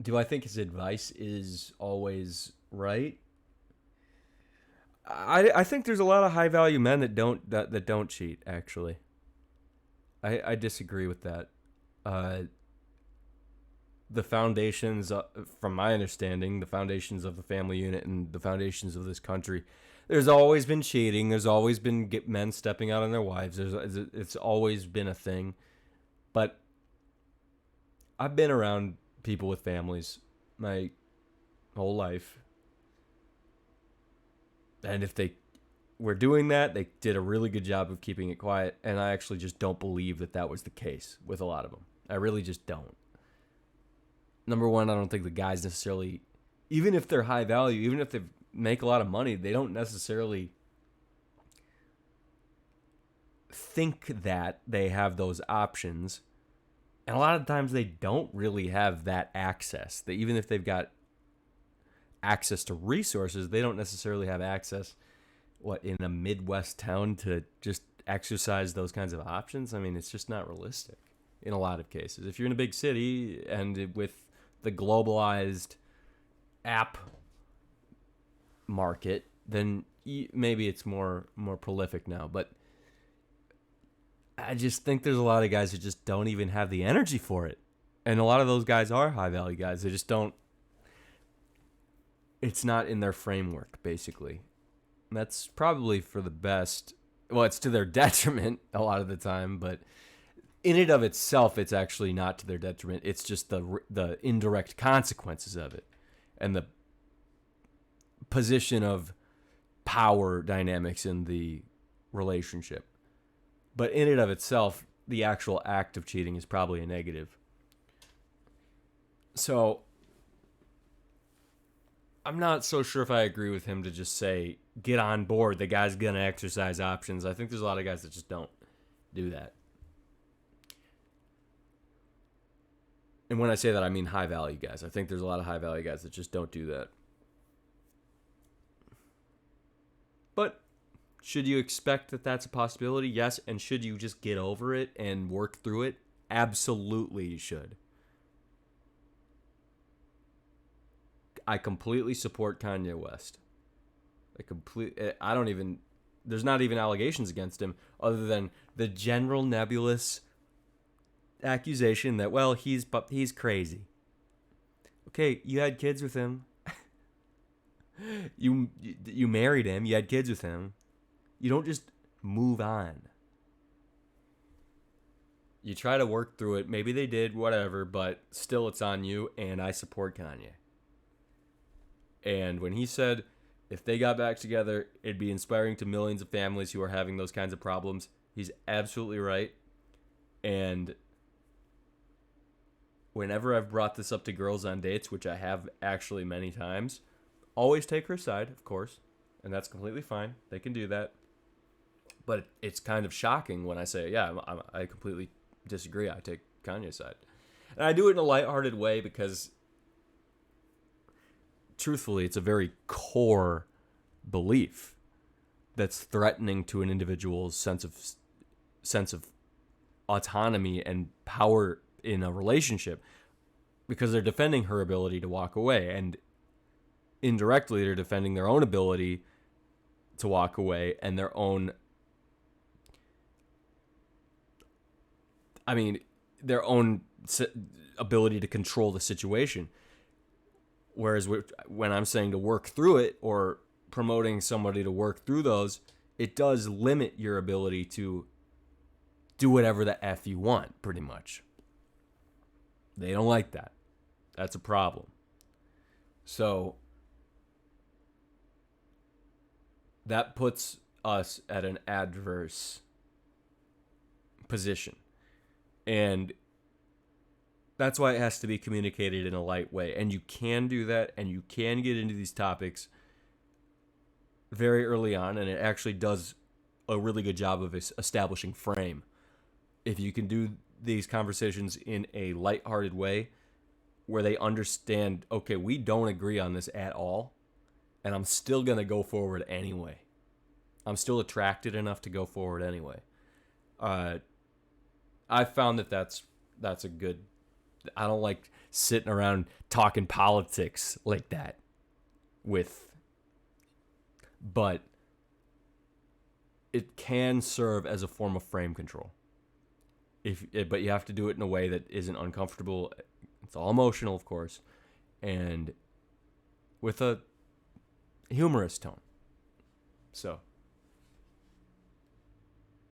Do I think his advice is always right? I think there's a lot of high value men that don't cheat. Actually, I disagree with that. Uh, the foundations, from my understanding, the foundations of the family unit and the foundations of this country, there's always been cheating. There's always been men stepping out on their wives. It's always been a thing. But I've been around people with families my whole life, and if they were doing that, they did a really good job of keeping it quiet. And I actually just don't believe that that was the case with a lot of them. I really just don't. Number one, I don't think the guys necessarily, even if they're high value, even if they make a lot of money, they don't necessarily think that they have those options. And a lot of times they don't really have that access. Even if they've got access to resources, they don't necessarily have access, in a Midwest town to just exercise those kinds of options. I mean, it's just not realistic in a lot of cases. If you're in a big city and with the globalized app market, then maybe it's more prolific now. But I just think there's a lot of guys who just don't even have the energy for it. And a lot of those guys are high value guys. They just don't, it's not in their framework, basically. And that's probably for the best. Well, it's to their detriment a lot of the time, but in and of itself, it's actually not to their detriment. It's just the indirect consequences of it and the position of power dynamics in the relationship. But in and of itself, the actual act of cheating is probably a negative. So I'm not so sure if I agree with him to just say, get on board, the guy's going to exercise options. I think there's a lot of guys that just don't do that. And when I say that, I mean high value guys. I think there's a lot of high value guys that just don't do that. But should you expect that that's a possibility? Yes. And should you just get over it and work through it? Absolutely, you should. I completely support Kanye West. I don't even, there's not even allegations against him other than the general nebulous accusation that, well, he's crazy. Okay, you had kids with him. you married him. You had kids with him. You don't just move on. You try to work through it. Maybe they did, whatever, but still it's on you, and I support Kanye. And when he said if they got back together, it'd be inspiring to millions of families who are having those kinds of problems, he's absolutely right. And whenever I've brought this up to girls on dates, which I have actually many times, always take her side, of course, and that's completely fine. They can do that. But it's kind of shocking when I say, yeah, I completely disagree. I take Kanye's side. And I do it in a lighthearted way because, truthfully, it's a very core belief that's threatening to an individual's sense of autonomy and power in a relationship, because they're defending her ability to walk away, and indirectly they're defending their own ability to walk away and their own ability to control the situation. Whereas when I'm saying to work through it or promoting somebody to work through those, it does limit your ability to do whatever the F you want, pretty much. They don't like that. That's a problem. So that puts us at an adverse position. And that's why it has to be communicated in a light way. And you can do that, and you can get into these topics very early on, and it actually does a really good job of establishing frame. If you can do these conversations in a lighthearted way where they understand, okay, we don't agree on this at all, and I'm still going to go forward anyway. I'm still attracted enough to go forward anyway. I found that that's a good I don't like sitting around talking politics like that but it can serve as a form of frame control. But you have to do it in a way that isn't uncomfortable. It's all emotional, of course, and with a humorous tone. So